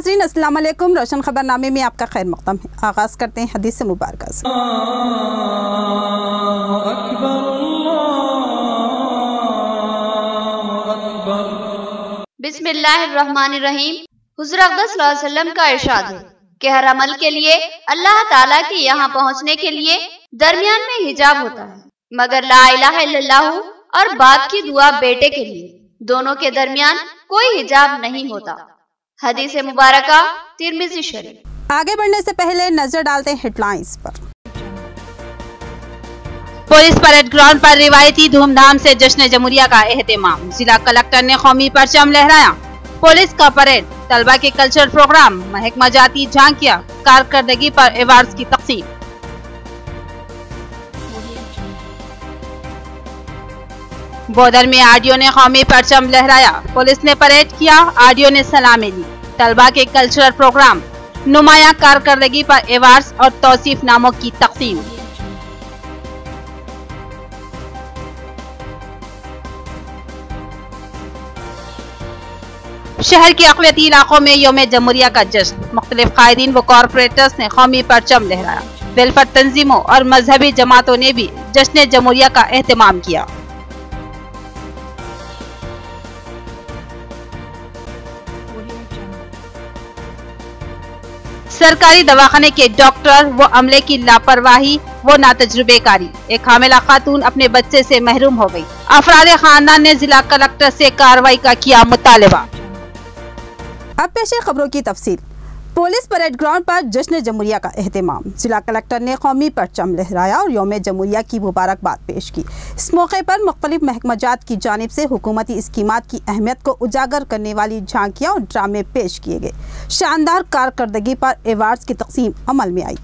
नाज़रीन अस्सलाम वालेकुम। रोशन खबरनामे में आपका खैर मक़दम है। आगाज़ करते हैं हदीस मुबारक से। बिस्मिल्लाहिर्रहमानिर्रहीम। हुज़ूर अक़दस सल्लल्लाहु अलैहि वसल्लम का इरशाद है कि हर अमल के लिए अल्लाह ताला के यहाँ पहुँचने के लिए दरमियान में हिजाब होता है, मगर ला इलाहा इल्लल्लाह और बाप की दुआ बेटे के लिए दोनों के दरमियान कोई हिजाब नहीं होता। हदीस मुबारका तिर्मिज़ी शरीफ। आगे बढ़ने से पहले नजर डालते हैं हेडलाइंस पर। पुलिस परेड ग्राउंड पर रिवायती धूमधाम से जश्न जमहूरिया का एहतमाम। जिला कलेक्टर ने कौमी परचम लहराया। पुलिस का परेड, तलबा के कल्चरल प्रोग्राम, महकमा जाती झांकियां, कारकर्दगी पर अवार्ड्स की तकसीम। बोदर में आरडीओ ने कौमी परचम लहराया। पुलिस ने परेड किया, आरडीओ ने सलामी ली। तलबा के कल्चरल प्रोग्राम, नुमाया कारकर्दगी पर अवार्ड्स और तौसीफ नामों की तकसीम। शहर के अक़लियती इलाकों में यौम जमहूरिया का जश्न। मुख्तलिफ कायदीन व कॉरपोरेटर्स ने कौमी परचम लहराया। वेलफेयर तंजीमों और मजहबी जमातों ने भी जश्न जमहूरिया का एहतमाम किया। सरकारी दवाखाने के डॉक्टर व अमले की लापरवाही व नातजुर्बेकारी। एक हामिला खातून अपने बच्चे से महरूम हो गई। अफराद खानदान ने जिला कलेक्टर से कार्रवाई का किया मुतालबा। अब पेश है खबरों की तफसील। पुलिस परेड ग्राउंड पर जश्न जमहूरिया का एहतमाम। जिला कलेक्टर ने कौमी परचम लहराया और यौम जमहूरिया की मुबारकबाद पेश की। इस मौके पर मुख्तलिफ महकमाजात की जानिब से हुकूमती स्कीमात की अहमियत को उजागर करने वाली झांकियाँ और ड्रामे पेश किए गए। शानदार कारकर्दगी पर अवार्ड्स की तकसीम अमल में आई।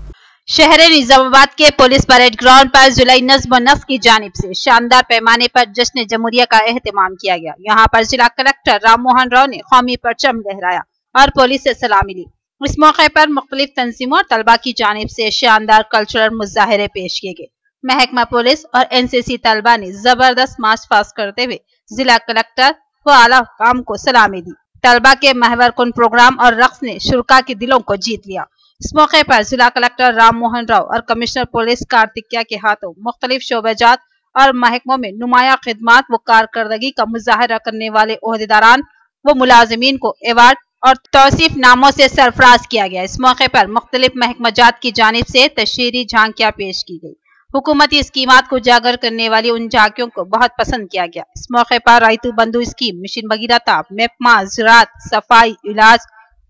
शहर निजामाबाद के पुलिस परेड ग्राउंड पर जुलाई नज़्म व नस्क की जानिब से शानदार पैमाने पर जश्न जमहूरिया का एहतमाम किया गया। यहाँ पर जिला कलेक्टर राम मोहन राव ने कौमी परचम लहराया और पुलिस से सलामी ली। इस मौके पर मुख्तलिफ तंजीमों और तलबा की जानिब से शानदार कल्चरल मुजाहरे पेश किए गए। महकमा पुलिस और एनसीसी तलबा ने जबरदस्त मार्च पास करते हुए जिला कलेक्टर व आला हुकाम को सलामी दी। तलबा के महवर कुन प्रोग्राम और रक्स ने शुरा के दिलों को जीत लिया। इस मौके पर जिला कलेक्टर राम मोहन राव और कमिश्नर पुलिस कार्तिकिया के हाथों मुख्तलिफ शोबेजात और महकमों में नुमाया खिदमात व कारकर्दगी का मुजाहरा करने वाले ओहदेदारान व मुलाजिमीन को अवार्ड और तौसीफ नामों से सरफराज किया गया। इस मौके पर मुख्तलिफ महकमाजात की जानिब से तशहीरी झांकियां पेश की गई। हुकूमती स्कीमात को उजागर करने वाली उन झांकियों को बहुत पसंद किया गया। इस मौके पर रायतू बंधु स्कीम, मिशन भगीरथ, मेपमा, ज़राअत, सफाई, इलाज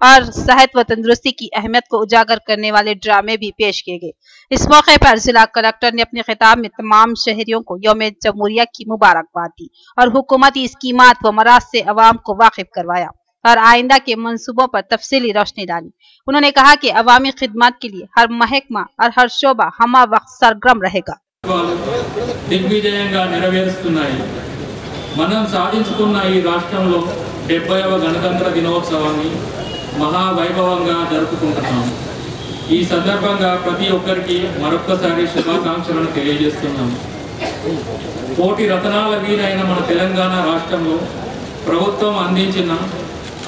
और सेहत व तंदुरुस्ती की अहमियत को उजागर करने वाले ड्रामे भी पेश किए गए। इस मौके पर जिला कलेक्टर ने अपने खिताब में तमाम शहरियों को यौम जमहूरिया की मुबारकबाद दी और हुकूमती स्कीमात व मराज से अवाम को वाकिफ करवाया और आइंदा के मंसूबों पर तफसीली रोशनी डाली। उन्होंने कहा कि अवामी खिदमत के लिए हर महकमा और हर शोबा हमा वक्त सरगर्म रहेगा। దిగ్విజయంగా నెరవేరుస్తున్నాయి। మనం సాధించుకున్న ఈ రాష్ట్రంలో 70వ గణతంత్ర దినోత్సవాన్ని మహావైభవంగా జరుపుకుంటున్నాం। ఈ సందర్భంగా ప్రతి ఒక్కరికి మరొక్కసారి శుభాకాంక్షలను తెలియజేస్తున్నాం। కోటి రతనాల వీరైన మన తెలంగాణ రాష్ట్రంలో ప్రభుత్వం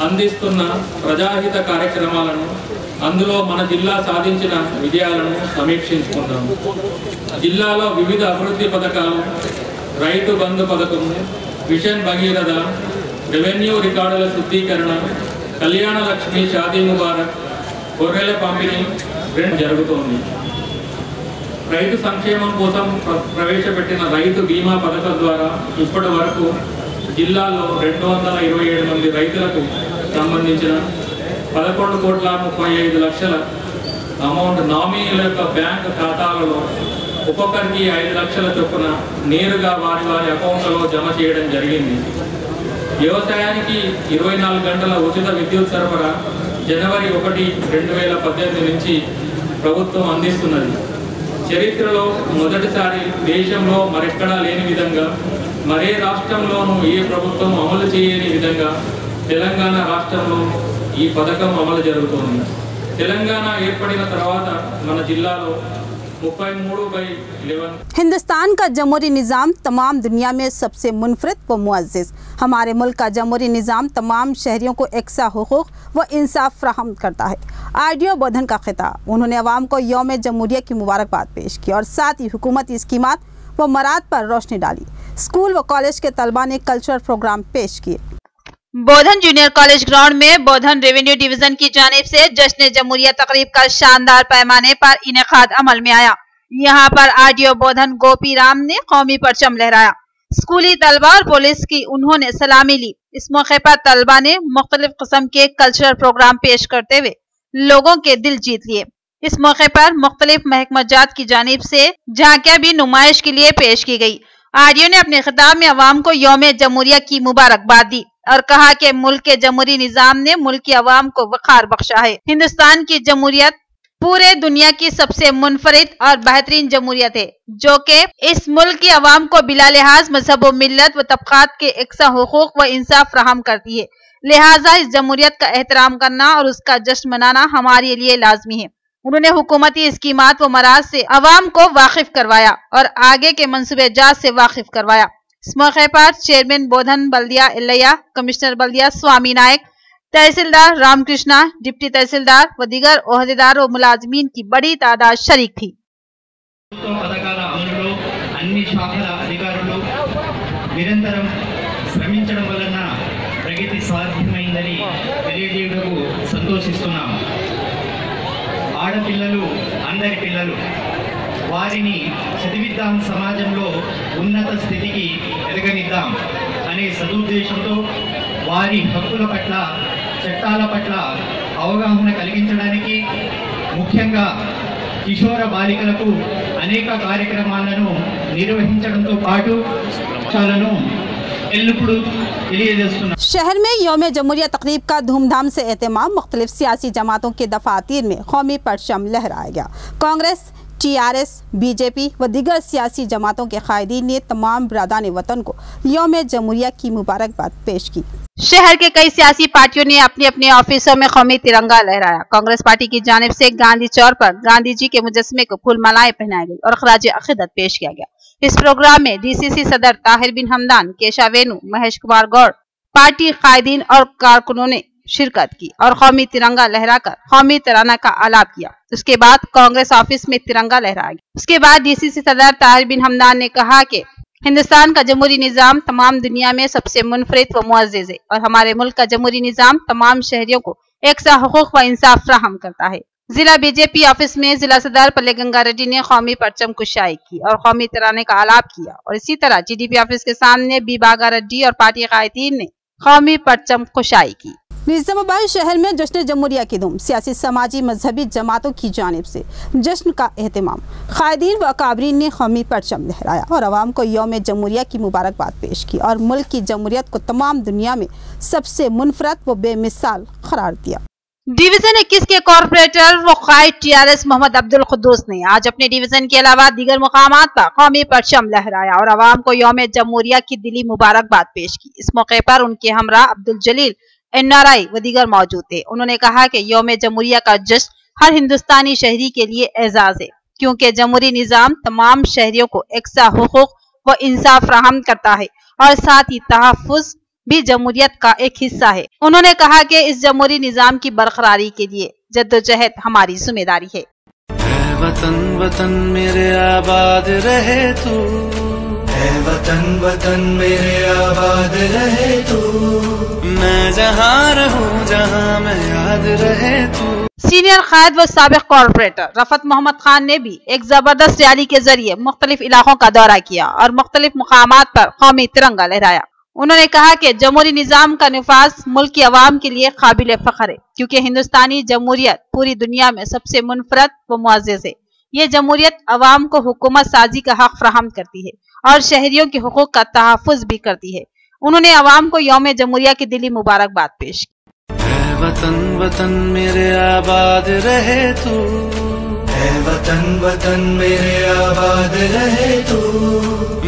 అందిస్తున్న ప్రజాహిత కార్యక్రమాలను, అందులో మన జిల్లా సాధించిన విజయాలను సమీక్షించుకుందాం। జిల్లాలో వివిధ అభివృద్ధి పథకాలు, రైతు బంధు పథకం, మిషన్ భగీరథ, రెవెన్యూ రికార్డుల శుద్ధీకరణ, కళ్యాణ లక్ష్మి, షాదీ ముబారక్, గొర్రెల పంపిణీ జరుగుతోంది। రైతు సంక్షేమం కోసం ప్రవేశపెట్టిన రైతు బీమా పథకం ద్వారా ఇప్పటి వరకు జిల్లాలో 227 మంది రైతులకు సంబంధించిన 11,35,00,000 అమౌంట్ నామినీల యొక్క బ్యాంక్ ఖాతాలలో ఒక్కొక్కరికి 5 లక్షల చొప్పున నేరుగా వారి వారి అకౌంట్లలో జమ చేయడం జరిగింది। వ్యవసాయానికి 24 గంటల ఉచిత విద్యుత్ సరఫరా జనవరి 1, 2018 నుంచి ప్రభుత్వం అందిస్తున్నది। చరిత్రలో మొదటిసారి దేశంలో మరెక్కడా లేని విధంగా, మరే రాష్ట్రంలోనూ ఏ ప్రభుత్వం అమలు చేయని విధంగా తెలంగాణ రాష్ట్రంలో ఈ పథకం అమలు జరుగుతోంది। తెలంగాణ ఏర్పడిన తర్వాత మన జిల్లాలో 33/11 हिंदुस्तान का जमहूरी निज़ाम तमाम दुनिया में सबसे मुनफरिद व मुअज़्ज़ज़। हमारे मुल्क का जमहूरी निज़ाम तमाम शहरियों को एकसा हुकूक व इंसाफ फराहम करता है। आरडीओ बोधन का खिताब। उन्होंने अवाम को यौम जमहूरिया की मुबारकबाद पेश की और साथ ही हुकूमती स्कीमात व मराद पर रोशनी डाली। स्कूल व कॉलेज के तलबा ने कल्चरल प्रोग्राम पेश किए। बोधन जूनियर कॉलेज ग्राउंड में बोधन रेवेन्यू डिवीजन की जानिब से जश्न जमहूरिया तकरीब का शानदार पैमाने पर इनेकाद अमल में आया। यहाँ पर आरडीओ बोधन गोपी राम ने कौमी परचम लहराया। स्कूली तलबा और पुलिस की उन्होंने सलामी ली। इस मौके पर तलबा ने मुख्तलिफ किस्म के कल्चरल प्रोग्राम पेश करते हुए लोगों के दिल जीत लिए। इस मौके पर मुख्तलिफ महकमाजात की जानिब से झांकियां भी नुमाइश के लिए पेश की गई। आरडीओ ने अपने खिताब में अवाम को यौम जमहूरिया की मुबारकबाद दी और कहा कि मुल्क के जमहूरी निज़ाम ने मुल्क की अवाम को वक़ार बख्शा है। हिंदुस्तान की जमहूरियत पूरे दुनिया की सबसे मुनफरिद और बेहतरीन जमहूरियत है, जो कि इस मुल्क की अवाम को बिला लिहाज मजहब व मिल्लत व तबकात के एकसा हुकूक व इंसाफ फराहम करती है। लिहाजा इस जमहूरियत का एहतराम करना और उसका जश्न मनाना हमारे लिए लाजमी है। उन्होंने हुकूमती स्कीमात व मराज से अवाम को वाकिफ करवाया और आगे के मंसूबे जात से वाकिफ करवाया। इस मौके पर चेयरमैन बोधन बल्दिया इलैया, कमिश्नर बल्दिया स्वामी नायक, तहसीलदार रामकृष्णा, डिप्टी तहसीलदार व दीगर ओहदेदार व मुलाजमीन की बड़ी तादाद शरीक थी। నిరంతరం శ్రమించడం వలన ప్రగతి సాధ్యమైందని తెలియజేయడకు సంతోషిస్తున్నాం. ఆడపిల్లలు అందరి పిల్లలు, వారిని చదివిద్దాం, సమాజంలో ఉన్నత స్థితికి ఎదగనిద్దాం అనే సదుద్దేశంతో వారి హక్కుల పట్ల, చట్టాల పట్ల అవగాహన కలిగించడానికి ముఖ్యంగా కిషోర బాలికలకు అనేక కార్యక్రమాలను నిర్వహించడంతో పాటు చాలను ఎల్లప్పుడూ తెలియజేస్తున్నారు. शहर में यौम जमहूरिया तकरीब का धूमधाम से एहतमाम। मुख्तलिफ सियासी जमातों के दफातर में कौमी परचम लहराया गया। कांग्रेस, TRS, BJP व दीगर सियासी जमातों के कायदीन ने तमाम बिरादान वतन को यौम जमहूरिया की मुबारकबाद पेश की। शहर के कई सियासी पार्टियों ने अपने अपने ऑफिसों में कौमी तिरंगा लहराया। कांग्रेस पार्टी की जानिब से गांधी चौक पर गांधी जी के मुजस्समे को फूल मालाएं पहनाई गई और खराज अकीदत पेश किया गया। इस प्रोग्राम में DCC सदर ताहिर बिन हमदान, केशा वेणु, महेश कुमार गौड़, पार्टी कायदीन और कारकुनों ने शिरकत की और कौमी तिरंगा लहराकर कौमी तराना का आलाप किया। उसके बाद कांग्रेस ऑफिस में तिरंगा लहराया गया। उसके बाद DCC सदर ताहिर बिन हमदान ने कहा कि हिंदुस्तान का जमहूरी निज़ाम तमाम दुनिया में सबसे मुनफरिद व मुअज़्ज़ज़ है और हमारे मुल्क का जमहूरी निज़ाम तमाम शहरियों को एकसा हुकूक व इंसाफ फराहम करता है। जिला BJP ऑफिस में जिला सदर पल्ले गंगा रेड्डी ने कौमी परचम कुशाई की और कौमी तराने का आलाप किया और इसी तरह GDP ऑफिस के सामने बी बागा रेड्डी और पार्टी कायदीन ने कौमी परचम कुशाई की। निजामाबाद शहर में जश्न जमहूरिया की धूम। सियासी, समाजी, मजहबी जमातों की जानिब से जश्न का एहतमाम। कायदीन व अकाबरीन ने कौमी परचम लहराया और अवाम को यौम जमहूरिया की मुबारकबाद पेश की और मुल्क की जमहूरियत को तमाम दुनिया में सबसे मुनफरद व बेमिसाल करार दिया। डिवीजन 21 के कॉर्पोरेटर व कायद TRS मोहम्मद अब्दुल कुद्दूस ने आज अपने डिवीजन के अलावा दीगर मुकामात पर कौमी परचम लहराया और अवाम को यौम जमहूरिया की दिली मुबारकबाद पेश की। इस मौके पर उनके हमरा अब्दुल जलील, NRI व दीगर मौजूद थे। उन्होंने कहा कि यौम जमहूरिया का जश्न हर हिंदुस्तानी शहरी के लिए एजाज है, क्योंकि जमहूरी निज़ाम तमाम शहरियों को एकसा हुकूक व इंसाफ फराहम करता है और साथ ही तहफ़्फ़ुज़ भी जमहूरियत का एक हिस्सा है। उन्होंने कहा कि इस जमहूरी निज़ाम की बरकरारी के लिए जद्दोजहद हमारी जिम्मेदारी है। वतन वतन मेरे आबाद रहे तू, वतन वतन मेरे आबाद रहे तू, मैं जहाँ रहूँ जहाँ मैं याद रहे तू। सीनियर कायद व साबिक कॉर्पोरेटर रफत मोहम्मद खान ने भी एक जबरदस्त रैली के जरिए मुख्तलिफ इलाकों का दौरा किया और मुख्तलिफ मुकामात पर कौमी तिरंगा लहराया। उन्होंने कहा कि जमहूरी निज़ाम का निफाज मुल्क की अवाम के लिए काबिल फख्र है, क्योंकि हिंदुस्तानी जमहूरियत पूरी दुनिया में सबसे मुनफरद व मुअज़्ज़ज़ है। ये जमहूरियत अवाम को हुकूमत साजी का हक फराहम करती है और शहरियों के हुकूक का तहफ़्फ़ुज़ भी करती है। उन्होंने अवाम को यौम जमहूरिया की दिली मुबारकबाद पेश की। वतन वतन मेरे आबाद रहे तू, वतन वतन मेरे आबाद रहे तू,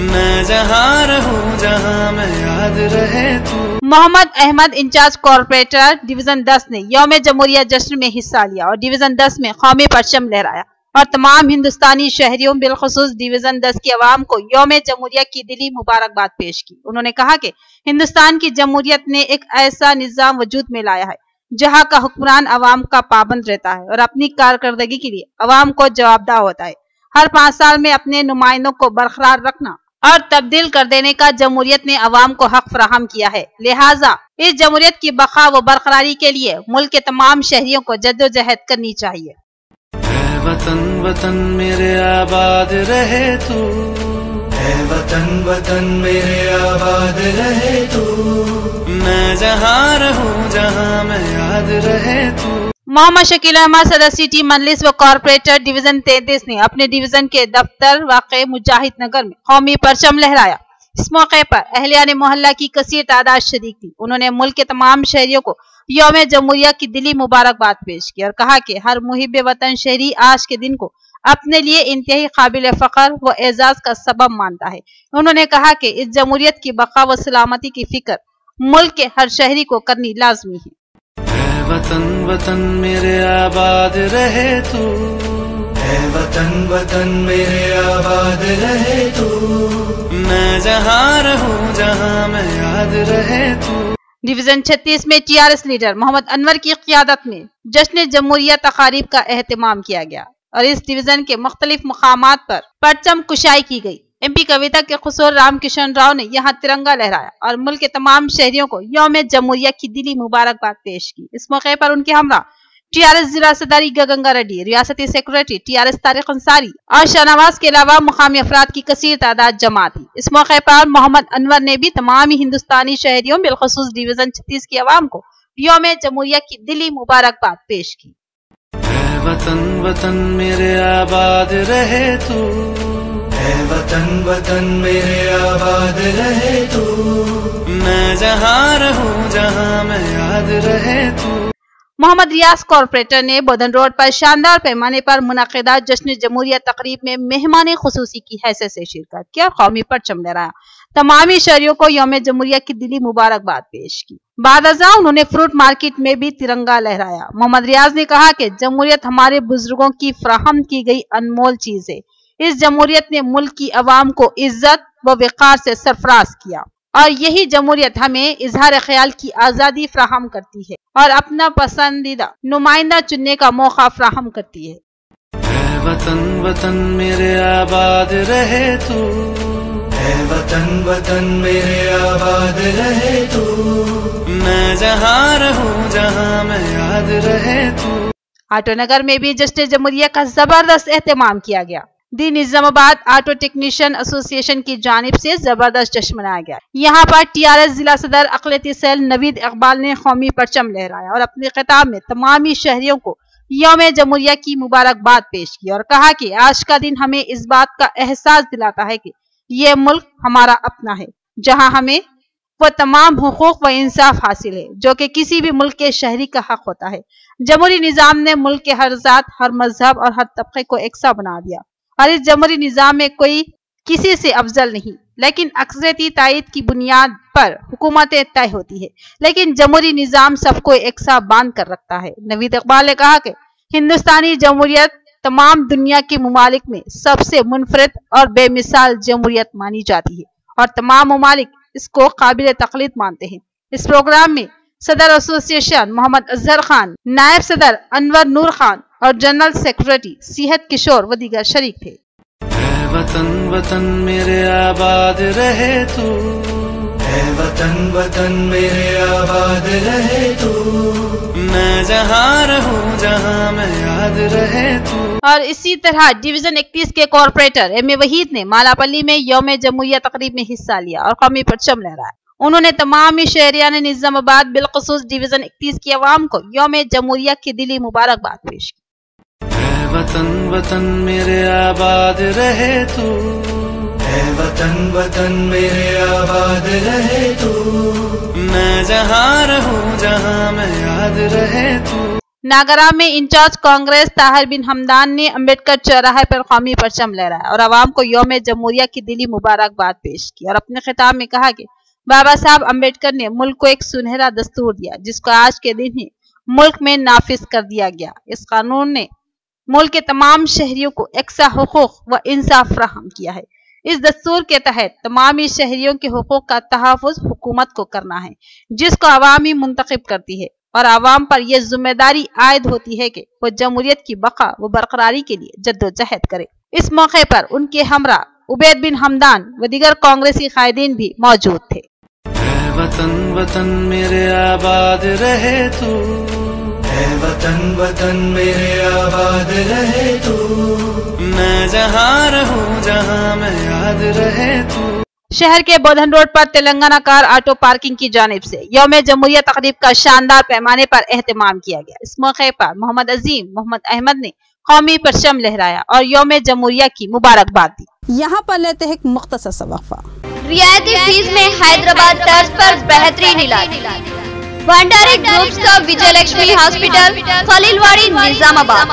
मैं जहाँ रहूँ जहाँ मैं याद रहे तू। Mohammed Ahmed incharge corporator division 10 ने यौम जमहूरिया जश्न में हिस्सा लिया और डिवीजन 10 में कौमी परचम लहराया। और तमाम हिंदुस्तानी शहरियों बिलखुसूस डिवीजन 10 की आवाम को यौम जमहूरिया की दिली मुबारकबाद पेश की। उन्होंने कहा कि हिंदुस्तान की जमहूरियत ने एक ऐसा निजाम वजूद में लाया है जहां का हुक्मरान अवाम का पाबंद रहता है और अपनी कारकर्दगी के लिए अवाम को जवाबदाह होता है। हर 5 साल में अपने नुमाइंदों को बरकरार रखना और तब्दील कर देने का जमहूरियत ने अवाम को हक फराहम किया है। लिहाजा इस जमहूरियत की बका व बरकरारी के लिए मुल्क के तमाम शहरियों को जद्दोजहद करनी चाहिए। वतन वतन मेरे आबाद रहे तू, वतन वतन मेरे आबाद रहे तू, मैं जहाँ रहूं जहाँ मैं याद रहे तू। मोहम्मद शकील अहमद सदर सिटी मजलिस व कॉर्पोरेटर डिवीजन 33 ने अपने डिवीजन के दफ्तर वाक़े मुजाहिद नगर में कौमी परचम लहराया। इस मौके पर अहलियान मोहल्ला की कसीर तादाद शरीक थी। उन्होंने मुल्क के तमाम शहरियों को यौम जमहूरिया की दिली मुबारकबाद पेश की और कहा कि हर मुहिब वतन शहरी आज के दिन को अपने लिए इंतहाई काबिल फख्र व एजाज का सबब मानता है। उन्होंने कहा कि इस जमहूरियत की बका व सलामती की फिक्र मुल्क के हर शहरी को करनी लाजमी है। वतन वतन मेरे आबाद रहे तू, वतन वतन मेरे आबाद रहे तू, मैं जहाँ रहूं जहाँ मैं याद रहे तू। डिवीजन 36 में टीआरएस लीडर मोहम्मद अनवर की क़ियादत में जश्न जमहूरिया तकारीब का एहतमाम किया गया और इस डिवीजन के मुख्तलिफ मकामात पर परचम कुशाई की गई। एमपी कविता के खुसूर रामकिशन राव ने यहाँ तिरंगा लहराया और मुल्क के तमाम शहरियों को यौम जमहूरिया की दिली मुबारकबाद पेश की। इस मौके पर उनके हमरा टीआरएस जिला सदारी गंगा रेड्डी, रियासती सेक्रेटरी टीआरएस तारिक अंसारी और शाहनवाज के अलावा मुकामी अफराद की कसीर तादाद जमा थी। इस मौके पर मोहम्मद अनवर ने भी तमाम हिंदुस्तानी शहरियों बिलखुसूस डिवीजन 36 की आवाम को यौम जमहूरिया की दिली मुबारकबाद पेश की। वतन वतन मेरे आबाद रहे तू, वतन वतन मेरे आबाद रहे तू, मैं जहाँ रहूं जहाँ मैं याद रहे तू। मोहम्मद रियाज कॉर्पोरेटर ने बोधन रोड पर शानदार पैमाने पर मुनक़िदा जश्न जमहूरिया तकरीब में मेहमान खुसूसी की हैसियत से शिरकत की और कौमी परचम लहराया। तमामी शहरियों को यौम जमहूरिया की दिली मुबारकबाद पेश की। बाद अज़ा उन्होंने फ्रूट मार्केट में भी तिरंगा लहराया। मोहम्मद रियाज ने कहा कि जमहूरियत हमारे बुजुर्गों की फराहम की गई अनमोल चीज है। इस जमहूरियत ने मुल्क की अवाम को इज्जत व वक़ार से सरफराज किया और यही जमहूरियत हमें इजहार ख्याल की आज़ादी फराहम करती है और अपना पसंदीदा नुमाइंदा चुनने का मौका फराहम करती है। वतन वतन मेरे आबाद रहे तू, वतन वतन मेरे आबाद रहे तू, मैं जहाँ रहूं जहाँ मैं याद रहे तू। आटो नगर में भी जश्न जमहूरिया का जबरदस्त एहतमाम किया गया। दी निजामाबाद ऑटो टेक्नीशियन एसोसिएशन की जानिब से जबरदस्त जश्न मनाया गया। यहाँ पर टीआरएस जिला सदर अक़लियती सेल नवीद इकबाल ने कौमी परचम लहराया और अपने खिताब में तमामी शहरियों को यौम जमहूरिया की मुबारकबाद पेश की और कहा कि आज का दिन हमें इस बात का एहसास दिलाता है कि ये मुल्क हमारा अपना है, जहाँ हमें वो तमाम हुकूक व इंसाफ हासिल है जो कि किसी भी मुल्क के शहरी का हक होता है। जमहूरी निजाम ने मुल्क के हर जात, हर मजहब और हर तबके को एकसा बना दिया और इस जमहूरी निजाम में कोई किसी से अफजल नहीं, लेकिन अक्सरियती तायद की बुनियाद पर हुकूमतें तय होती है, लेकिन जमहूरी निजाम सबको एकसा बांध कर रखता है। नवीद इकबाल ने कहा कि हिंदुस्तानी जमहूरियत तमाम दुनिया के मुमालिक में सबसे मुनफरिद और बेमिसाल जमहूरियत मानी जाती है और तमाम मुमालिक इसको काबिल तकलीद मानते हैं। इस प्रोग्राम में सदर एसोसिएशन मोहम्मद अजहर खान, नायब सदर अनवर नूर खान और जनरल सेक्रेटरी सेहत किशोर व दीगर शरीक थे। वतन वतन मेरे आबाद रहे तू, वतन वतन मेरे आबाद रहे तू, मैं जहाँ रहूं जहाँ मैं याद रहे तू। और इसी तरह डिवीजन 31 के कॉर्पोरेटर एम.ए. वहीद ने मालापल्ली में यौम जमहूरिया तकरीब में हिस्सा लिया और कौमी परचम लहराया। उन्होंने तमाम शहरियान निजामाबाद बिलखुसूस डिवीजन 31 की आवाम को यौम जमहूरिया की दिली मुबारकबाद पेश की। वतन वतन मेरे आबाद रहे तू, वतन वतन मेरे आबाद रहे तू, मैं जहाँ रहूं जहाँ मैं याद रहे तू। नागरा में इंचार्ज कांग्रेस ताहिर बिन हमदान ने अम्बेडकर चौराहे पर कौमी परचम लहराया और आवाम को यौम जमहूरिया की दिली मुबारकबाद पेश की और अपने खिताब में कहा कि बाबा साहब अम्बेडकर ने मुल्क को एक सुनहरा दस्तूर दिया जिसको आज के दिन ही मुल्क में नाफिज कर दिया गया। इस कानून ने मुल्क के तमाम शहरियों को यकसा हुकूक व इंसाफ फराहम किया है। इस दस्तूर के तहत तमामी शहरियों के हुकूक का तहफ़्फ़ुज़ हुकूमत को करना है, जिसको अवाम ही मुंतखब करती है और अवाम पर यह जिम्मेदारी आयद होती है कि वो जमहूरियत की बका व बरकरारी के लिए जद्दोजहद करे। इस मौके पर उनके हमरा उबैद बिन हमदान व दीगर कांग्रेसी कायदीन भी मौजूद थे। वतन वतन मेरे आबाद रहे तू, वतन वतन मेरे आबाद रहे तू, मैं जहाँ रहूं जहाँ मैं याद रहे तू। शहर के बोधन रोड पर तेलंगाना कार ऑटो पार्किंग की जानिब से यौम जमहूरिया तकरीब का शानदार पैमाने पर एहतमाम किया गया। इस मौके पर मोहम्मद अजीम मोहम्मद अहमद ने कौमी परचम लहराया और यौम जमहूरिया की मुबारकबाद दी। यहाँ पर लेते हैं एक मुख्तसर सा वक्फा। रियायती फीस में हैदराबाद तर्ज पर बेहतरीन इलाज। भंडारी ग्रुप्स का विजय लक्ष्मी हॉस्पिटल, खलीलवाड़ी, निजामाबाद।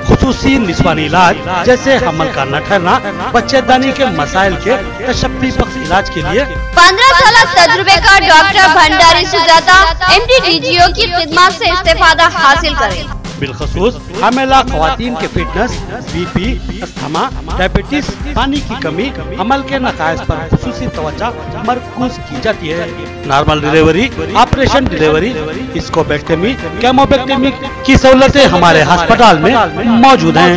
खुसूसी निस्वानी इलाज जैसे हमल का न ठहरना, बच्चेदानी के मसाइल के तशफ़्फ़ी बख्श इलाज के लिए 15 साल तजुर्बे का doctor Bhandari Sujata MD DGO की खिदमत से इस्तेफादा हासिल करें। बिलखसूस हामिला ख़वातीन के फिटनेस, BP, अस्थमा, डायबिटीज, पानी की कमी, अमल के नकाइस पर खुसूसी तवज्जो मरकूज की जाती है। नॉर्मल डिलीवरी, ऑपरेशन डिलीवरी, स्कोपेक्टमी, केमोपेक्टमी की सहूलतें हमारे अस्पताल में मौजूद हैं।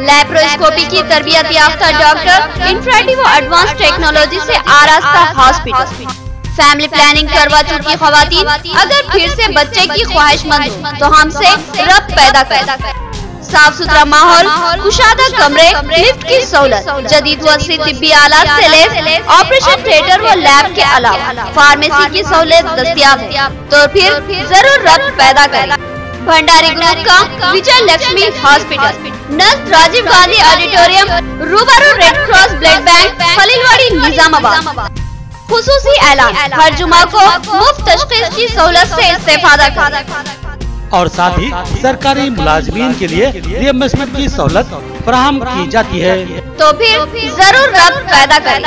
लैप्रोस्कोपी की तरबियत याफ्ता डॉक्टर, इंफ्रारेड व एडवांस टेक्नोलॉजी से आरास्ता हॉस्पिटल। फैमिली प्लानिंग करवा चुकी ख़वातीन अगर फिर से बच्चे की ख्वाहिशमंद हो तो हमसे रब्त पैदा कर। साफ सुथरा माहौल, कुशादा कमरे, लिफ्ट की सहूलत, जदीद व असली तिब्बी आलात से लैस ऑपरेशन थिएटर व लैब के अलावा फार्मेसी की सहूलत दस्तियाब है, तो फिर जरूर रब्त पैदा करें। भंडारी ग्रुप का विजय लक्ष्मी हॉस्पिटल, नज़दीक राजीव गांधी ऑडिटोरियम, रूबरू Red Cross blood bank, Khaleelwadi, Nizamabad. खुसूसी ऐलान, हर जुमा को मुफ्त तशखीस की सहूलत से इस्तेफादा करें और साथ ही सरकारी मुलाजमीन के लिए रिइंबर्समेंट की सहूलत फराहम की जाती है, तो फिर जरूर रब्त पैदा करें।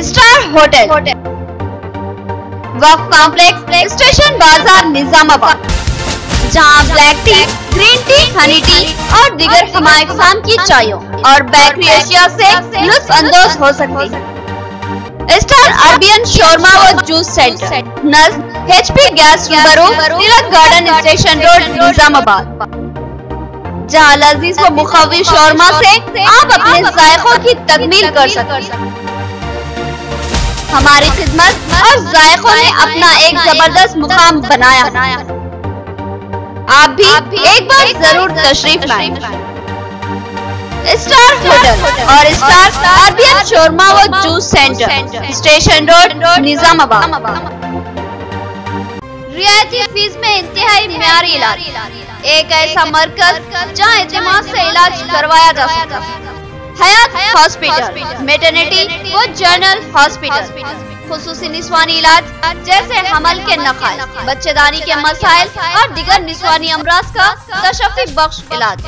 स्टार होटल, वक्फ कॉम्प्लेक्स, स्टेशन बाजार, निजामाबाद, जहां black T, green tea, Honey T और दीगर हमारे इक़साम की चायों और बेकरी एशिया से लुत्फ अंदोज हो सकती है। स्टार अरबियन शोरमा व जूस सेंटर, नज़दीक HP गैस रूबरू, तिलक गार्डन स्टेशन रोड, निजामाबाद, जहां लजीज व मुखवी शोरमा से आप अपने जायकों की तकमील कर सकते हैं। हमारी खिदमत और जायकों ने अपना एक जबरदस्त मुकाम बनाया। आप भी एक बार जरूर तशरीफ लाएं। स्टार होटल और स्टार अरबियन शोरमा व juice centre, station road, Nizamabad. रियायती फीस में इंतहाई मियारी इलाज, एक ऐसा मरकज जहां एतमाद से इलाज करवाया जा सकता है। हयात हॉस्पिटल, मैटरनिटी व जनरल हॉस्पिटल, खुसूसी निस्वानी इलाज जैसे हमल के नकाइस, बच्चेदानी के मसाइल और दिगर निस्वानी अमराज का तशफ़्फ़ी बख्श इलाज।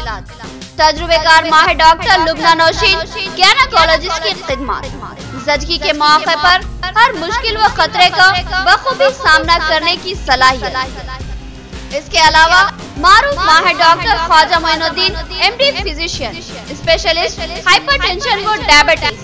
तजुर्बेकार माहिर डॉक्टर लुबना नौशीन गैनाकोलॉजिस्ट की खिदमत, ज़चगी के मौके पर हर मुश्किल व खतरे का बखूबी सामना करने की सलाहियत। इसके अलावा मारूफ माहिर doctor Khwaja Moinuddin MD physician, specialist hypertension व डायबिटीज।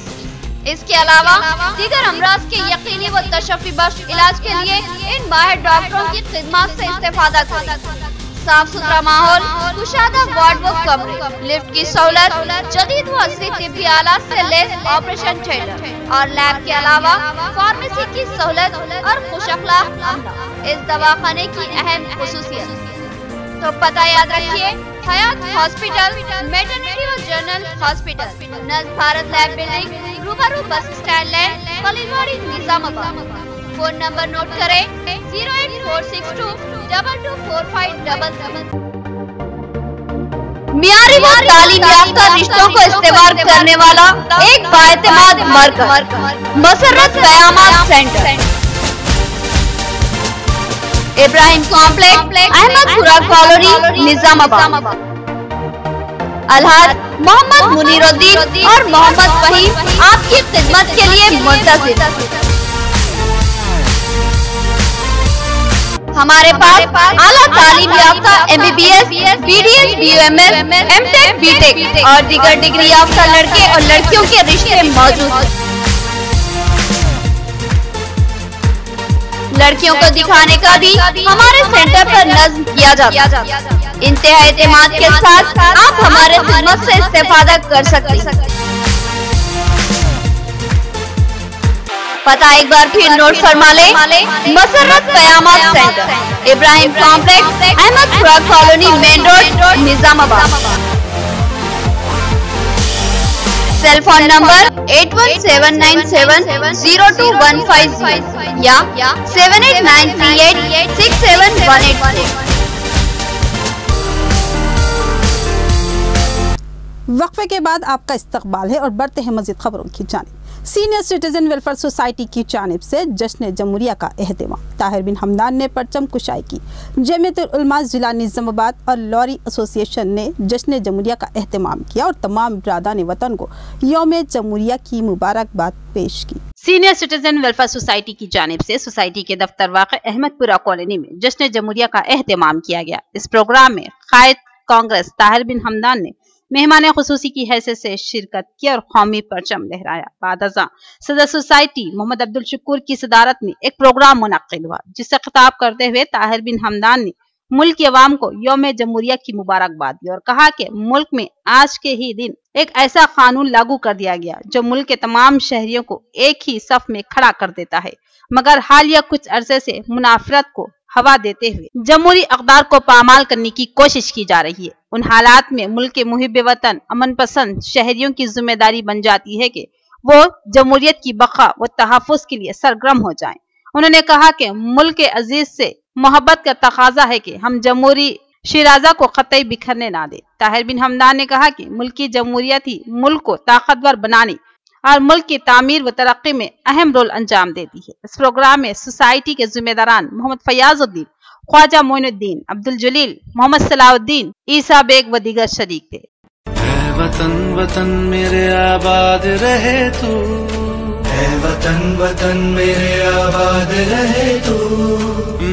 इसके अलावा दीगर अमराज के यकीनी व तशफ़्फ़ी बख्श इलाज के लिए इन माहिर डॉक्टरों की खिदमत से इस्तेफादा करें। साफ सुथरा माहौल, कुशादा वार्ड व कमरे, लिफ्ट की सहूलत, जदीद व असली तिब्बी आलात से लैस ऑपरेशन थिएटर और लैब के अलावा फार्मेसी की सहूलत और खुश अखलाक अमला इस दवाखाने की अहम खुसूसियत। तो पता याद रखिए, हयात हॉस्पिटल, मैटरनिटी और जनरल हॉस्पिटल, नज़दीक भारत लैब बिल्डिंग, रूबरू bus stand land, Khaleelwadi, Nizamabad. Phone number note करें 08462 224577। मियारी व तालीम याफ्ता रिश्तों को इस्तेमाल करने वाला एक बाएतमाद मरकज, मसरत क़यामत centre, Ibrahim complex, Ahmedpura colony, Nizamabad. Alhaj Mohammed Muneeruddin और मोहम्मद फहीम आपकी खिदमत के लिए मुंतज़िर। हमारे पास आला तालीम याफ्ता MBBS, BDS, BUMS, MTech, BTech और दीगर डिग्री याफ्ता लड़के और लड़कियों के रिश्ते मौजूद हैं। लड़कियों को दिखाने का भी हमारे सेंटर पर नज़्म किया जाता है। इंतहा एतमाद के साथ आप हमारे खिदमत से इस्तेफादा कर सकते हैं। पता एक बार फिर नोट फरमा ले, मसरत क़यामत centre, Ibrahim complex, Ahmedpura colony, main road, Nizamabad. Cell phone number 8179702150 या 7893867186। वक्फे के बाद आपका इस्तकबाल है और बढ़ते हैं मज़ीद खबरों की जानिब। सीनियर सिटीजन वेलफेयर सोसाइटी की जानिब से जश्न जमहूरिया का एहतमाम। ताहिर बिन हमदान ने परचम कुशाई की। जमीयतुल उलमा ज़िला निज़ामाबाद और लॉरी एसोसिएशन ने जश्न जमहूरिया का एहतमाम किया और तमाम बिरादरान वतन को यौम जमहूरिया की मुबारकबाद पेश की। सीनियर सिटीजन वेलफेयर सोसाइटी की जानिब से सोसाइटी के दफ्तर वाक़ अहमदपुरा कॉलोनी में जश्न जमहूरिया का एहतमाम किया गया। इस प्रोग्राम में कायद कांग्रेस ताहिर बिन हमदान ने मेहमान खुसूसी की हैसियत से शिरकत की और कौमी परचम लहराया। बाद अज़ां सदर सोसाइटी मोहम्मद अब्दुल शुक्र की सदारत में एक प्रोग्राम मुनक्किद हुआ, जिससे खिताब करते हुए ताहिर बिन हमदान ने मुल्क की अवाम को यौम जमहूरिया की मुबारकबाद दी और कहा कि मुल्क में आज के ही दिन एक ऐसा कानून लागू कर दिया गया जो मुल्क के तमाम शहरियों को एक ही सफ में खड़ा कर देता है, मगर हालिया कुछ अरसे से मुनाफरत को हवा देते हुए जमहूरी अक़दार को पामाल करने की कोशिश की जा रही है। उन हालात में मुल्क के मुहिब वतन अमन पसंद शहरियों की जिम्मेदारी बन जाती है कि वो जमहूरियत की बका व तहफ़्फ़ुज़ के लिए सरगर्म हो जाएं। उन्होंने कहा कि मुल्क के अजीज से मोहब्बत का तकाजा है कि हम जमहूरी शिराजा को कतई बिखरने ना दे। ताहिर बिन हमदान ने कहा कि मुल्क की जमहूरियत ही मुल्क को ताकतवर बनाने और मुल्क की तामीर व तरक्की में अहम रोल अंजाम देती है। इस प्रोग्राम में सोसाइटी के जिम्मेदारान मोहम्मद फयाजुद्दीन, ख्वाजा मोइनुद्दीन, अब्दुल जलील, मोहम्मद सलाउद्दीन, ईसा बेग व दीगर शरीक थे। वतन वतन मेरे आबाद रहे तू, वतन वतन मेरे आबाद रहे तू,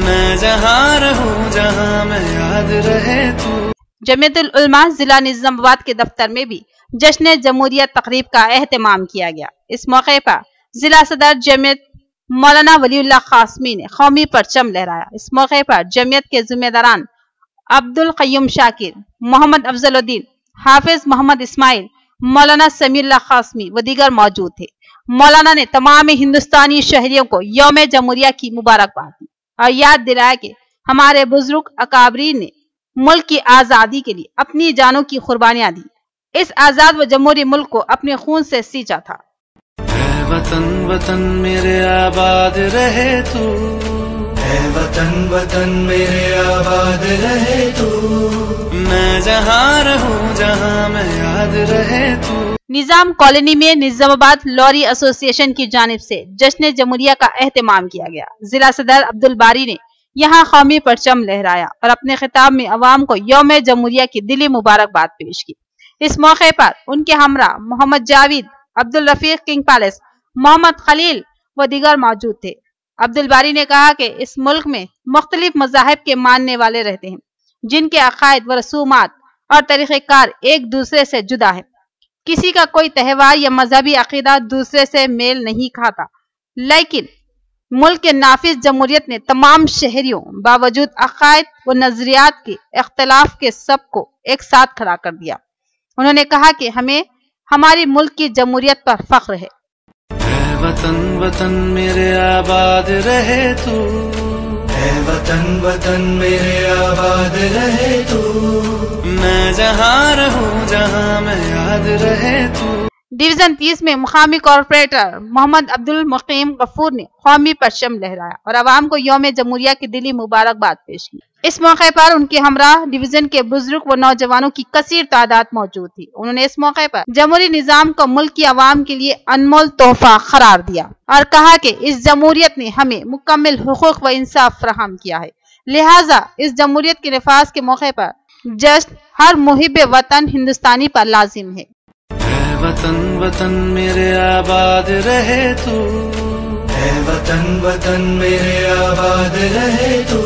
मैं जहाँ रहूं जहाँ मैं याद रहे तू। जमीयतुल उलमा जिला निजामाबाद के दफ्तर में भी जश्न जमहूरिया तकरीब का एहतमाम किया गया। इस मौके पर जिला सदर जमीयत मौलाना वलीउल्लाह कासमी ने कौमी परचम लहराया। इस मौके पर जमीयत के जिम्मेदारान अब्दुल क़य्यूम शाकिर, मोहम्मद अफजलुद्दीन, हाफिज मोहम्मद इस्माइल, मौलाना समीउल्लाह कासमी व दीगर मौजूद थे। मौलाना ने तमाम हिंदुस्तानी शहरियों को यौम जमहूरिया की मुबारकबाद दी और याद दिलाया कि हमारे बुजुर्ग अकाबरीन ने मुल्क की आज़ादी के लिए अपनी जानों की कुर्बानियां दी। इस आज़ाद व जमहूरी मुल्क को अपने खून से सींचा था। वतन वतन मेरे आबाद रहे तू, वतन वतन मेरे आबाद रहे तू, मैं जहाँ रहूं जहाँ मैं याद रहे तू। निजाम कॉलोनी में निजामाबाद लॉरी एसोसिएशन की जानिब से जश्न जमहूरिया का एहतमाम किया गया। जिला सदर अब्दुल बारी ने यहाँ कौमी परचम लहराया और अपने खिताब में अवाम को यौम जमहूरिया की दिली मुबारकबाद पेश की। इस मौके पर उनके हमरा मोहम्मद जावेद, अब्दुल रफीक किंग पैलेस, मोहम्मद खलील व दीगर मौजूद थे। अब्दुल बारी ने कहा कि इस मुल्क में मुख्तलिफ मज़ाहिब के मानने वाले रहते हैं, जिनके अकायद व रसूमात और तरीक़ेकार एक दूसरे से जुदा है। किसी का कोई त्यौहार या मजहबी अकीदा दूसरे से मेल नहीं खाता, लेकिन मुल्क के नाफिज जमहूरियत ने तमाम शहरियों बावजूद अकायद व नजरियात के इख्तलाफ के सबको एक साथ खड़ा कर दिया। उन्होंने कहा कि हमें हमारी मुल्क की जमहूरियत पर फख्र है। वतन वतन मेरे आबाद रहे तू, वतन वतन मेरे आबाद रहे तू, मैं जहाँ रहूं जहाँ मैं याद रहे तू। डिवीजन 30 में मुकामी कॉर्पोरेटर मोहम्मद अब्दुल मुकीम गफूर ने कौमी परचम लहराया और अवाम को यौम जमहूरिया की दिली मुबारकबाद पेश की। इस मौके पर उनके हमरा डिवीजन के बुजुर्ग व नौजवानों की कसीर तादाद मौजूद थी। उन्होंने इस मौके पर जमहूरी निजाम को मुल्क की अवाम के लिए अनमोल तोहफा करार दिया और कहा कि इस जमहूरियत ने हमें मुकम्मल हुकूक व इंसाफ फराहम किया है, लिहाजा इस जमहूरियत के नफाज के मौके पर जश्न हर मुहिब वतन हिंदुस्तानी पर लाजिम है। वतन वतन मेरे आबाद रहे तू, है वतन वतन मेरे आबाद रहे तू,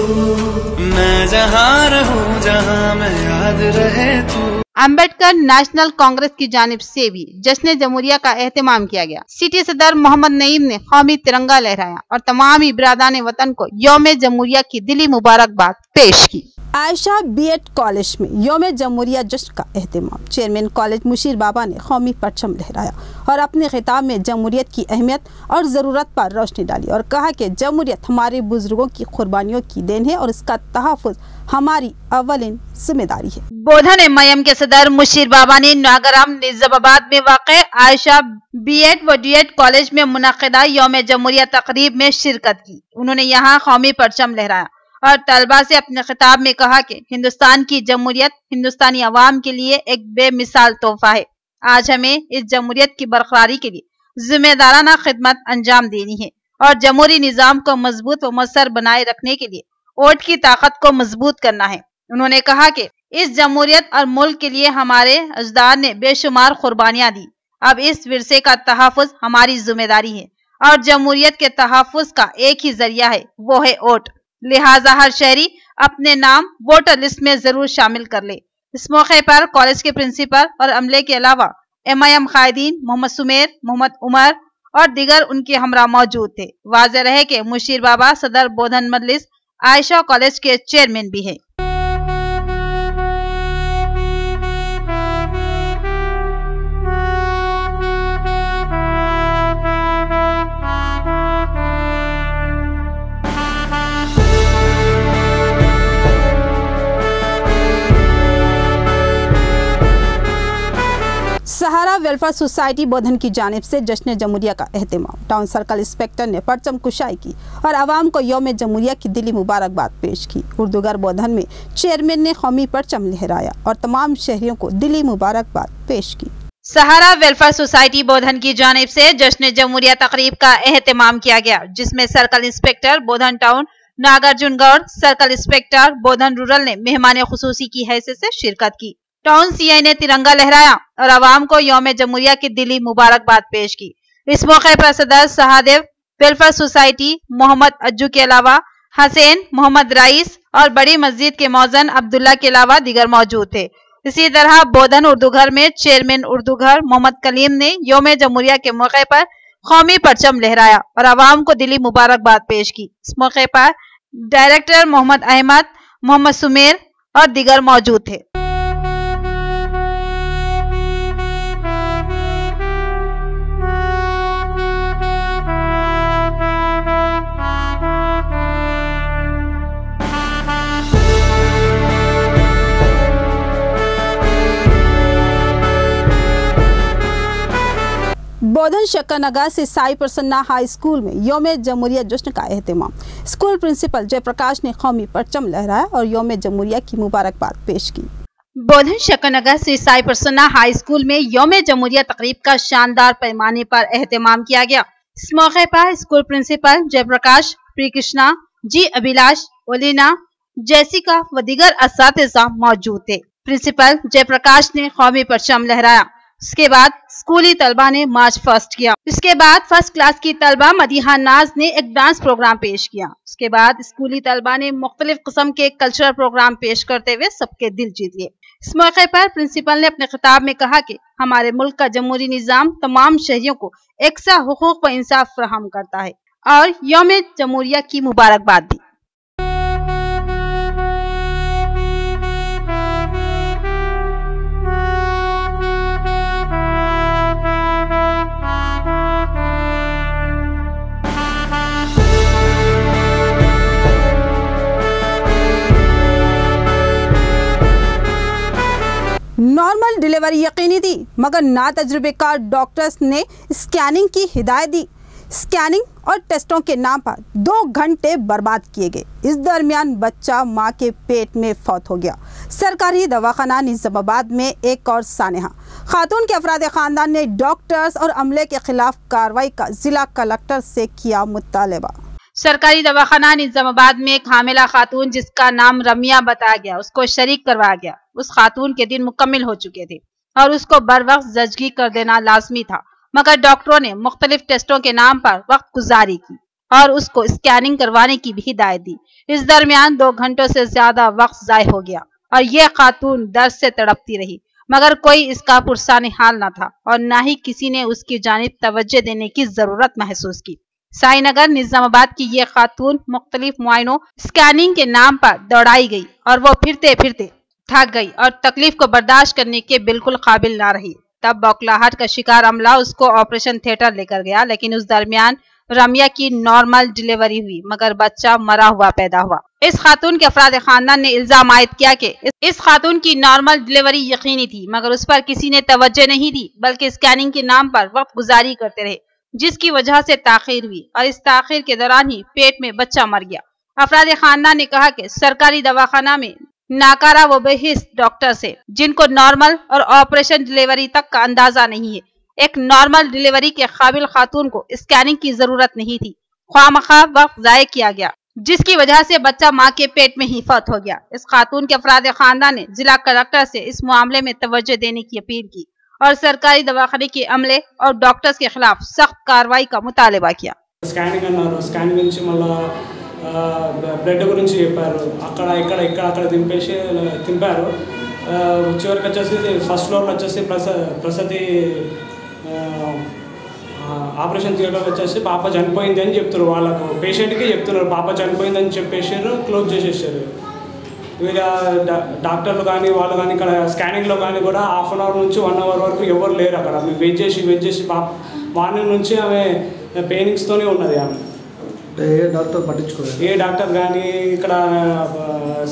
मैं जहाँ रहूं जहाँ मैं याद रहे तू। अम्बेडकर नेशनल कांग्रेस की जानिब से भी जश्न जमहूरिया का एहतमाम किया गया। सिटी सदर मोहम्मद नईम ने कौमी तिरंगा लहराया और तमाम इब्रादान वतन को यौम जमहूरिया की दिली मुबारकबाद पेश की। आयशा बीएड कॉलेज में यौम जमहूरिया जश्न का एहतमाम। चेयरमैन कॉलेज मुशीर बाबा ने कौमी परचम लहराया और अपने खिताब में जमहूरियत की अहमियत और ज़रूरत पर रोशनी डाली और कहा कि जमहूरियत हमारे बुजुर्गों की कुर्बानियों की देन है और इसका तहफ़्फ़ुज़ हमारी अव्वलिन जिम्मेदारी है। बोधन एमआईएम के सदर मुशीर बाबा ने नागराम निजामाबाद में वाक़े आयशा बीएड व डीएड कॉलेज में मुनक़िदा यौम जमहूरिया तकरीब में शिरकत की। उन्होंने यहाँ कौमी परचम लहराया और तलबा से अपने खिताब में कहा कि हिंदुस्तान की जमहूरियत हिंदुस्तानी अवाम के लिए एक बेमिसाल तोहफा है। आज हमें इस जमहूरियत की बरकरारी के लिए जिम्मेदाराना खिदमत अंजाम देनी है और जमहूरी निज़ाम को मजबूत व मुअस्सर बनाए रखने के लिए वोट की ताकत को मजबूत करना है। उन्होंने कहा कि इस जमहूरियत और मुल्क के लिए हमारे अजदाद ने बेशुमार कुर्बानियां दी। अब इस विरसे का तहफ़्फ़ुज़ हमारी जिम्मेदारी है और जमहूरियत के तहफ़्फ़ुज़ का एक ही जरिया है, वो है वोट। लिहाजा हर शहरी अपने नाम वोटर लिस्ट में जरूर शामिल कर ले। इस मौके पर कॉलेज के प्रिंसिपल और अमले के अलावा एमआईएम कायदीन मोहम्मद सुमेर, मोहम्मद उमर और दिगर उनके हमरा मौजूद थे। वाज़ेह रहे कि मुशीर बाबा सदर बोधन मजलिस आयशा कॉलेज के चेयरमैन भी हैं। सहारा वेलफेयर सोसाइटी बोधन की जानिब से जश्न जमहूरिया का एहतमाम। टाउन सर्कल इंस्पेक्टर ने परचम कुशाई की और आवाम को यौम जमहूरिया की दिली मुबारकबाद पेश की। उर्दूगर बोधन में चेयरमैन ने कौमी परचम लहराया और तमाम शहरियों को दिली मुबारकबाद पेश की। सहारा वेलफेयर सोसाइटी बोधन की जानिब से जश्न जमहूरिया तकरीब का एहतमाम किया गया, जिसमें circle inspector Bodhan town Nagarjuna Goud, circle inspector Bodhan rural ने मेहमान खुसूसी की हैसियत से शिरकत की। टाउन सीआई ने तिरंगा लहराया और आवाम को यौम जमहूरिया की दिली मुबारकबाद पेश की। इस मौके पर सदर सहादेव वेलफेयर सोसाइटी मोहम्मद अज्जू के अलावा हसैन, मोहम्मद राइस और बड़ी मस्जिद के मौजन अब्दुल्ला के अलावा दीगर मौजूद थे। इसी तरह बोधन उर्दू घर में चेयरमैन उर्दू घर मोहम्मद कलीम ने यौम जमहूरिया के मौके पर कौमी परचम लहराया और आवाम को दिली मुबारकबाद पेश की। इस मौके पर डायरेक्टर मोहम्मद अहमद, मोहम्मद सुमेर और दीगर मौजूद थे। बोधन शक्करनगर से साई प्रसन्ना हाई स्कूल में यौम जमहूरिया जश्न का एहतमाम। स्कूल प्रिंसिपल जयप्रकाश ने कौमी परचम लहराया और यौम जमहूरिया की मुबारकबाद पेश की। बोधन शक्करनगर से साई प्रसन्ना हाई स्कूल में यौम जमहूरिया तकरीब का शानदार पैमाने पर एहतमाम किया गया। इस मौके पर स्कूल प्रिंसिपल जयप्रकाश, प्री कृष्णा जी, अभिलाष, ओलिना, जैसिका व दीगर असातिज़ा मौजूद थे। प्रिंसिपल जयप्रकाश ने कौमी परचम लहराया। इसके बाद स्कूली तलबा ने मार्च फर्स्ट किया। इसके बाद फर्स्ट क्लास की तलबा मदीहा नाज ने एक डांस प्रोग्राम पेश किया। उसके बाद स्कूली तलबा ने मुख्तलिफ किस्म के कल्चरल प्रोग्राम पेश करते हुए सबके दिल जीत लिए। इस मौके पर प्रिंसिपल ने अपने खिताब में कहा कि हमारे मुल्क का जमहूरी निज़ाम तमाम शहरियों को एकसा हुकूक व इंसाफ फराहम करता है और यौम जमहूरिया की मुबारकबाद दी। नॉर्मल डिलीवरी यकीनी थी, मगर नातजुर्बेकार डॉक्टर्स ने स्कैनिंग की हिदायत दी। स्कैनिंग और टेस्टों के नाम पर 2 घंटे बर्बाद किए गए। इस दरमियान बच्चा मां के पेट में फौत हो गया। सरकारी दवाखाना निजामाबाद में एक और सानेहा खातून के अफराद खानदान ने डॉक्टर्स और अमले के खिलाफ कार्रवाई का जिला कलेक्टर से किया मुतालबा। सरकारी दवाखाना निजामाबाद में एक हामिला खातून जिसका नाम रमिया बताया गया, उसको शरीक करवाया गया। उस खातून के दिन मुकम्मिल हो चुके थे और उसको बर वक्त जजगी कर देना लाजमी था, मगर डॉक्टरों ने मुख्तलिफ टेस्टों के नाम पर वक्त गुजारी की। اور اس کو اسکیننگ کروانے کی بھی ہدایت دی۔ اس درمیان 2 گھنٹوں سے زیادہ وقت ضائع ہو گیا اور یہ خاتون درد سے تڑپتی رہی، مگر کوئی اس کا پرسان حال نہ تھا اور نہ ہی کسی نے اس کی جانب توجہ دینے کی ضرورت محسوس کی۔ سائی نگر نظام آباد کی یہ خاتون مختلف معائنوں اسکیننگ کے نام پر دوڑائی گئی اور وہ پھرتے پھرتے تھک گئی اور تکلیف کو برداشت کرنے کے بالکل قابل نہ رہی۔ تب بوکھلاہٹ کا شکار عملہ اس کو آپریشن تھیٹر لے کر گیا، لیکن اس درمیان رمیا کی نارمل ڈیلیوری ہوئی مگر بچہ مرا ہوا پیدا ہوا۔ اس خاتون کے افراد خاندان نے الزام عائد کیا کہ اس خاتون کی نارمل ڈیلیوری یقینی تھی مگر اس پر کسی نے توجہ نہیں دی بلکہ اسکیننگ کے نام پر وقت گزاری کرتے رہے، جس کی وجہ سے تاخیر ہوئی اور اس تاخیر کے دوران ہی پیٹ میں بچہ مر گیا۔ افراد خاندان نے کہا کہ سرکاری دواخانہ میں ناکارہ و بحث ڈاکٹرز ہیں جن کو نارمل اور آپریشن ڈیلیوری تک کا اندازہ نہیں ہے۔ ایک نارمل ڈیلیوری کے قابل خاتون کو اسکیننگ کی ضرورت نہیں تھی، خواہ مخواہ وقت ضائع کیا گیا جس کی وجہ سے بچہ ماں کے پیٹ میں ہی فوت ہو گیا۔ اس خاتون کے افراد خاندان نے ضلع کلکٹر سے اس معاملے میں توجہ دینے کی اپیل کی اور سرکاری دواخانے کے عملے اور ڈاکٹرز کے خلاف سخت کارروائی کا مطالبہ کیا۔ స్కానింగ్ అన్నారు, స్కానింగ్ నుంచి మళ్ళీ బ్లడ్ గురించి చెప్పారు, అక్కడ ఇక్కడ ఇక్కడ అక్కడ తింపారు. చివరికి వచ్చేసి ఫస్ట్ ఫ్లోర్లో వచ్చేసి ప్రసతి ఆపరేషన్ థియేటర్లో వచ్చేసి పాప చనిపోయింది అని చెప్తున్నారు. వాళ్ళకు పేషెంట్కి చెప్తున్నారు పాప చనిపోయింది అని చెప్పేసారు, క్లోజ్ చేసేసారు. వీళ్ళ డాక్టర్లు కానీ వాళ్ళు కానీ ఇక్కడ స్కానింగ్లో కానీ కూడా హాఫ్ అన్ అవర్ నుంచి 1 అవర్ వరకు ఎవరు లేరు అక్కడ. మేము వెయిట్ చేసి మార్నింగ్ నుంచి ఆమె పెయినింగ్స్తోనే ఉన్నది. ఆమె ఏ డాక్టర్ పట్టించుకోలేదు, ఏ డాక్టర్ కానీ ఇక్కడ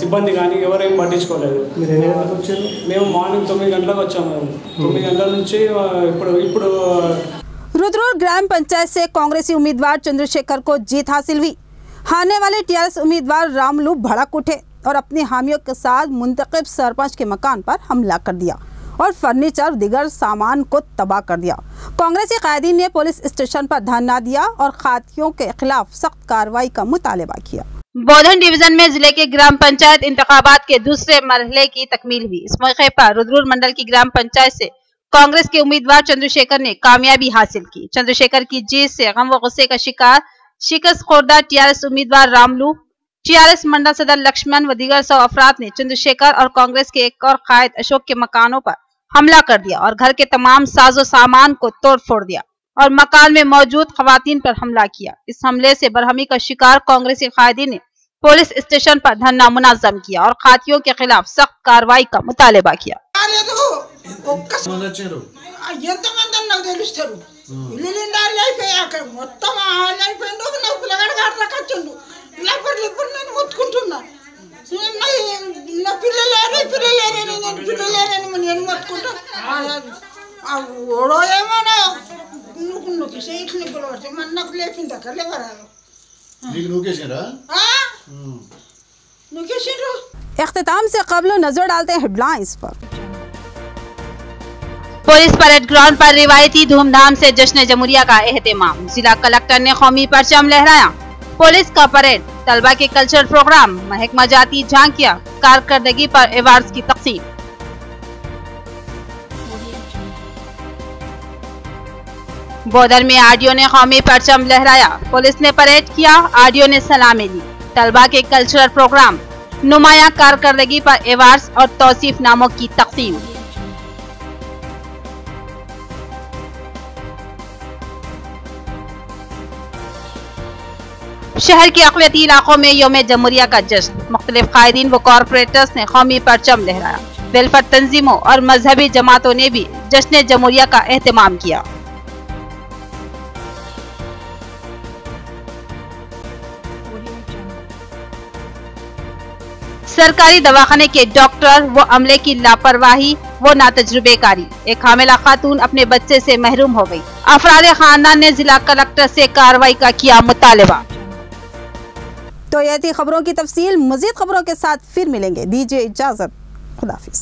సిబ్బంది కానీ ఎవరేం పట్టించుకోలేదు. మీరు ఎన్ని గంటలకు వచ్చారు? మేము మార్నింగ్ 9 గంటలకు వచ్చాము. 9 గంటల నుంచి ఇప్పుడు रुद्रपुर ग्राम पंचायत से कांग्रेसी उम्मीदवार चंद्रशेखर को जीत हासिल हुई। हारने वाले टीआरएस उम्मीदवार रामलू भड़क उठे और अपने हामियों के साथ मुंतखब सरपंच के मकान पर हमला कर दिया और फर्नीचर दिगर सामान को तबाह कर दिया। कांग्रेसी कायदीन ने पुलिस स्टेशन पर धरना दिया और खातियों के खिलाफ सख्त कार्रवाई का मुतालबा किया। बोधन डिवीजन में जिले के ग्राम पंचायत इंतखाबात के दूसरे मरहले की तकमील हुई। इस मौके पर रुद्रपुर मंडल की ग्राम पंचायत से कांग्रेस के उम्मीदवार चंद्रशेखर ने कामयाबी हासिल की। चंद्रशेखर की जीत से गम व गुस्से का शिकार शिकस्त खोरदा टीआरएस उम्मीदवार रामलू, टीआरएस मंडल सदर लक्ष्मण व दीगर 100 अफराद ने चंद्रशेखर और कांग्रेस के एक और कायद अशोक के मकानों पर हमला कर दिया और घर के तमाम साजो सामान को तोड़ फोड़ दिया और मकान में मौजूद खवातीन पर हमला किया। इस हमले से बरहमी का शिकार कांग्रेसी कायदीन ने पुलिस स्टेशन पर धरना मुनज़्ज़म किया और खातियों के खिलाफ सख्त कार्रवाई का मुतालबा किया। ఎంతమంది నాకు తెలుస్తారు, ఇల్లు అయిపోయాక మొత్తం అయిపోయిండు. నాకు పిల్లగాడు కట్టకొచ్చిండు, ఇప్పుడు నేను మొత్తుకుంటున్నా. నా పిల్లలేరని నేను మొత్తుకుంటా. ఓడో ఏమన్నా నువ్వు సీట్లు నిప్పులు పడితే మన నాకు లేపింది అక్కడ లేవరాదు నువ్వు इख्तिताम से कबल नजर डालते हैं हेडलाइंस पर। पुलिस परेड ग्राउंड पर रिवायती धूमधाम से जश्न जमहूरिया का एहतमाम। जिला कलेक्टर ने कौमी परचम लहराया। पुलिस का परेड, तलबा के कल्चरल प्रोग्राम, महकमा जाती झांकियां, कारकर्दगी पर अवार्ड्स की तकसीम। बोधन में आरडीओ ने कौमी परचम लहराया। पुलिस ने परेड किया, आरडीओ ने सलामी दी। तलबा के कल्चरल प्रोग्राम, नुमाया कारकर्दगी पर अवार्ड्स और तौसीफ नामों की तकसीम। शहर के अक़लियती इलाकों में यौम जमहूरिया का जश्न। मुख्तलिफ कायदीन व कॉरपोरेटर्स ने कौमी परचम लहराया। वेलफेयर तंजीमों और मजहबी जमातों ने भी जश्न जमहूरिया का एहतमाम किया। सरकारी दवाखाने के डॉक्टर व अमले की लापरवाही व नातजुर्बेकारी, एक हामिला खातून अपने बच्चे से महरूम हो गई। अफराद खानदान ने जिला कलेक्टर से कार्रवाई का किया मुतालबा। तो ये थी खबरों की तफसील। मजीद खबरों के साथ फिर मिलेंगे, दीजिए इजाजत, खुदाफिज।